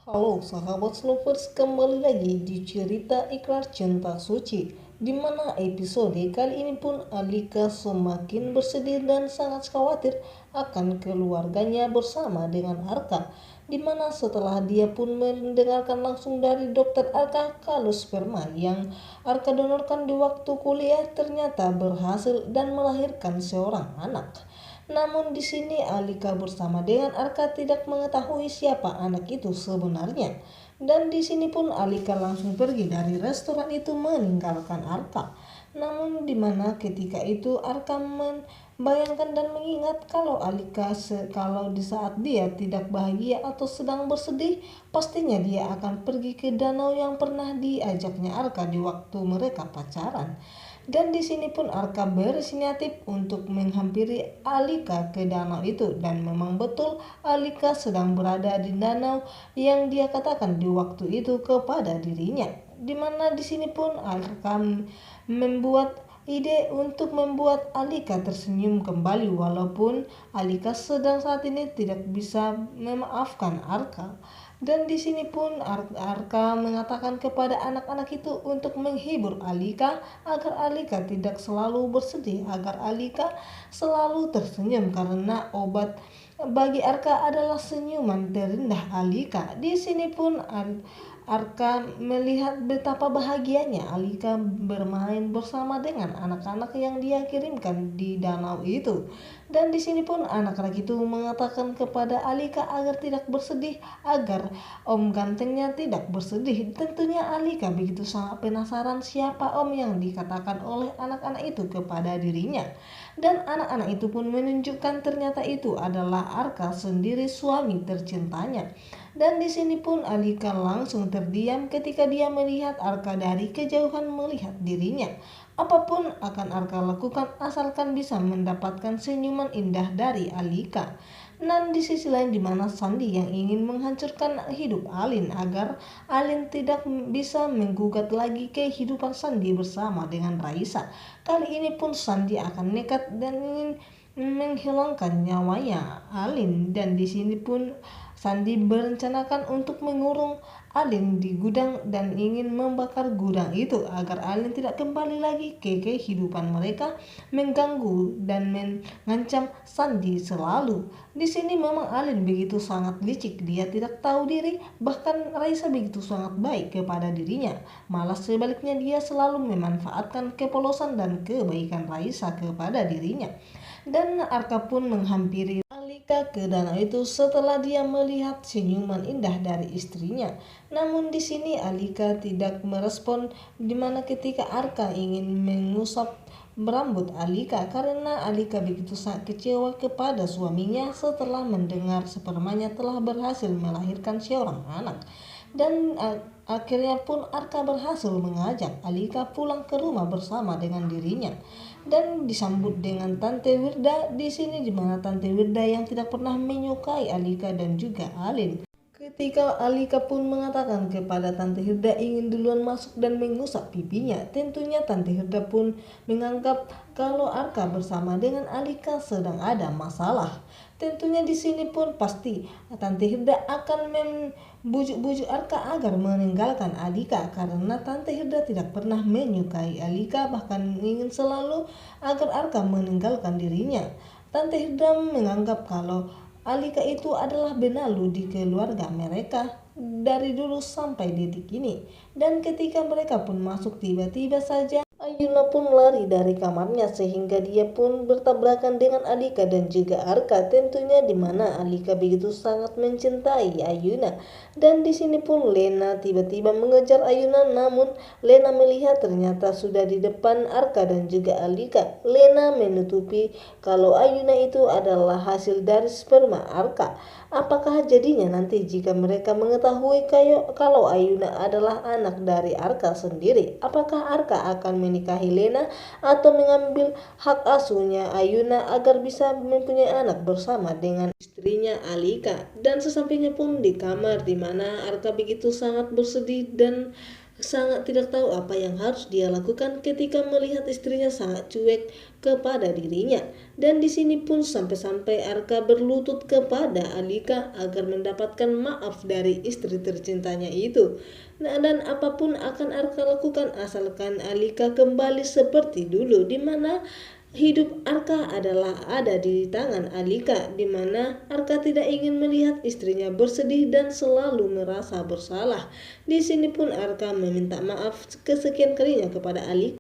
Halo sahabat lovers, kembali lagi di cerita Ikrar Cinta Suci, di mana episode kali ini pun Alika semakin bersedih dan sangat khawatir akan keluarganya bersama dengan Arka, di mana setelah dia pun mendengarkan langsung dari dokter Arka kalau sperma yang Arka donorkan di waktu kuliah ternyata berhasil dan melahirkan seorang anak. Namun di sini Alika bersama dengan Arka tidak mengetahui siapa anak itu sebenarnya. Dan di sini pun Alika langsung pergi dari restoran itu meninggalkan Arka. Namun di mana ketika itu Arka membayangkan dan mengingat kalau kalau di saat dia tidak bahagia atau sedang bersedih, pastinya dia akan pergi ke danau yang pernah diajaknya Arka di waktu mereka pacaran. Dan di sini pun Arka berinisiatif untuk menghampiri Alika ke danau itu, dan memang betul Alika sedang berada di danau yang dia katakan di waktu itu kepada dirinya. Dimana di sini pun Arka membuat ide untuk membuat Alika tersenyum kembali, walaupun Alika sedang saat ini tidak bisa memaafkan Arka. Dan di sini pun Arka mengatakan kepada anak-anak itu untuk menghibur Alika agar Alika tidak selalu bersedih, agar Alika selalu tersenyum, karena obat bagi Arka adalah senyuman terindah Alika. Di sini pun Arka melihat betapa bahagianya Alika bermain bersama dengan anak-anak yang dia kirimkan di danau itu. Dan di sini pun anak-anak itu mengatakan kepada Alika agar tidak bersedih, agar om gantengnya tidak bersedih. Tentunya Alika begitu sangat penasaran siapa om yang dikatakan oleh anak-anak itu kepada dirinya. Dan anak-anak itu pun menunjukkan ternyata itu adalah Arka sendiri, suami tercintanya. Dan di sini pun Alika langsung terdiam ketika dia melihat Arka dari kejauhan melihat dirinya. Apapun akan Arka lakukan asalkan bisa mendapatkan senyuman indah dari Alika. Dan di sisi lain di mana Sandi yang ingin menghancurkan hidup Alin agar Alin tidak bisa menggugat lagi kehidupan Sandi bersama dengan Raisa. Kali ini pun Sandi akan nekat dan ingin menghilangkan nyawanya Alin. Dan di sini pun Sandi berencanakan untuk mengurung Alin di gudang dan ingin membakar gudang itu agar Alin tidak kembali lagi ke kehidupan mereka, mengganggu dan mengancam Sandi selalu. Di sini memang Alin begitu sangat licik, dia tidak tahu diri, bahkan Raisa begitu sangat baik kepada dirinya. Malah sebaliknya dia selalu memanfaatkan kepolosan dan kebaikan Raisa kepada dirinya. Dan Arka pun menghampiri Alika ke danau itu setelah dia melihat senyuman indah dari istrinya. Namun di sini Alika tidak merespon, di mana ketika Arka ingin mengusap berambut Alika karena Alika begitu sangat kecewa kepada suaminya setelah mendengar spermanya telah berhasil melahirkan seorang anak. Dan akhirnya pun Arka berhasil mengajak Alika pulang ke rumah bersama dengan dirinya dan disambut dengan Tante Wirda di sini, di mana Tante Wirda yang tidak pernah menyukai Alika dan juga Alin. Ketika Alika pun mengatakan kepada Tante Hilda ingin duluan masuk dan mengusap pipinya, tentunya Tante Hilda pun menganggap kalau Arka bersama dengan Alika sedang ada masalah. Tentunya di sini pun pasti Tante Hilda akan membujuk-bujuk Arka agar meninggalkan Alika, karena Tante Hilda tidak pernah menyukai Alika, bahkan ingin selalu agar Arka meninggalkan dirinya. Tante Hilda menganggap kalau Alika itu adalah benalu di keluarga mereka dari dulu sampai detik ini. Dan ketika mereka pun masuk, tiba-tiba saja Ayuna pun lari dari kamarnya sehingga dia pun bertabrakan dengan Alika dan juga Arka. Tentunya di mana Alika begitu sangat mencintai Ayuna. Dan di sini pun Lena tiba-tiba mengejar Ayuna, namun Lena melihat ternyata sudah di depan Arka dan juga Alika. Lena menutupi kalau Ayuna itu adalah hasil dari sperma Arka. Apakah jadinya nanti jika mereka mengetahui kalau Ayuna adalah anak dari Arka sendiri? Apakah Arka akan menikahi Lena atau mengambil hak asuhnya Ayuna agar bisa mempunyai anak bersama dengan istrinya Alika? Dan sesampainya pun di kamar, di mana Arka begitu sangat bersedih dan sangat tidak tahu apa yang harus dia lakukan ketika melihat istrinya sangat cuek kepada dirinya. Dan di sini pun sampai-sampai Arka berlutut kepada Alika agar mendapatkan maaf dari istri tercintanya itu. Nah, dan apapun akan Arka lakukan asalkan Alika kembali seperti dulu, di mana hidup Arka adalah ada di tangan Alika, di mana Arka tidak ingin melihat istrinya bersedih dan selalu merasa bersalah. Di sini pun Arka meminta maaf kesekian kalinya kepada Alika.